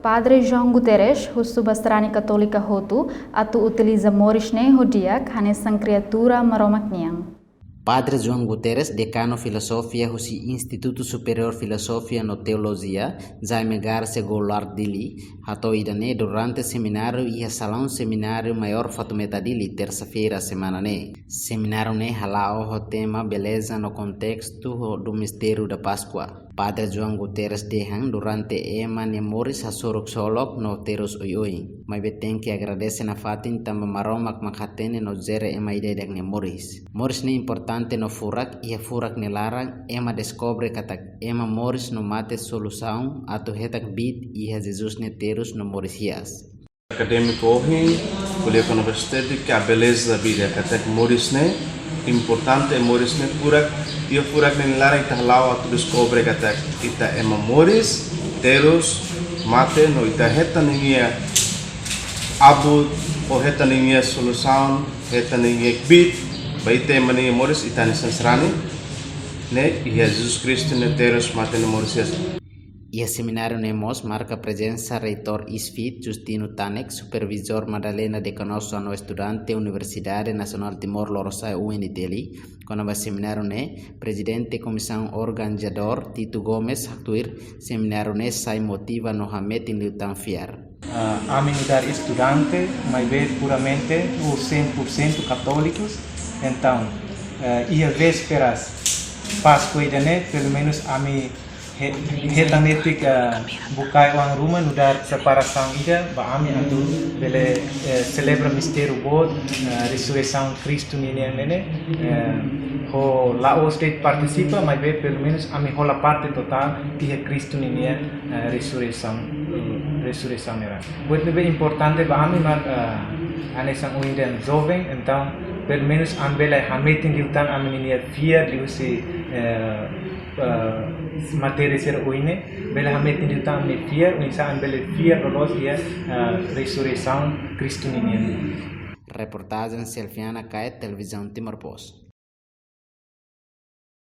Padre João Guterres, o subastrani católica Hotu, atu utiliza morisne hodia kane sang criatura maromakniang. Padre João Guterres, decano filosofia husi Instituto Superior Filosofia no Teologia, Jaime Garcia Goulart Dili, hato idane durante seminário e salão seminário maior Fatumeta Dili, terça-feira semana ne. Seminário ne halao o tema beleza no contexto do mistério da Páscoa. Padre João Guterres dehan durante ema ne moris hasuruk solok no terus uyui. Mai beten que agradece na fatin tamba maromak makatene no zere ema idedek ne moris. Moris ne importante no furak e furak ne larang ema descobre katak ema moris no mate solução atu hetak bit e Jesus ne terus no morisias. Acadêmico hoje, colheu universidade que a beleza da vida katak moris ne importante é moris ne furak e furak ne larang tahlau atu descobre katak ita ema moris terus mate no ita heta ningia abu o heta ningia solução heta ningia bit baite mani moris itani sansrani ne e Jesus Cristo ne terus mate no morisias. E a seminário Nemos marca a presença reitor ISFIT Justino Tanek, supervisor Madalena de Canosso no estudante Universidade Nacional Timor-Leste UNITELI, com o seminário ne presidente comissão organizador Tito Gomes actuir seminário ne sai motiva no hamet in lutan fiar. A minidade estudante, mas ver puramente os 100% católicos, então e a vésperas Páscoa e né, pelo menos a mim hetanetik bukai uang rumah nudar separação ida ba ami andu bele celebra mistério bod ressurreição Cristo nene ho Laos state participa mas be pelo menos ami ho la parte total que Cristo nene ressurreição era muito bem importante ba ami mar anesang uinden jovem então pelo menos ambele hametin diutan ami nene via diusi materi ser uine bela hamet ni utang ni fear unisa ambele fear rolos ia ressurreição Cristo nini. Reportagem Selfiana Caet, Televisão Timor Post.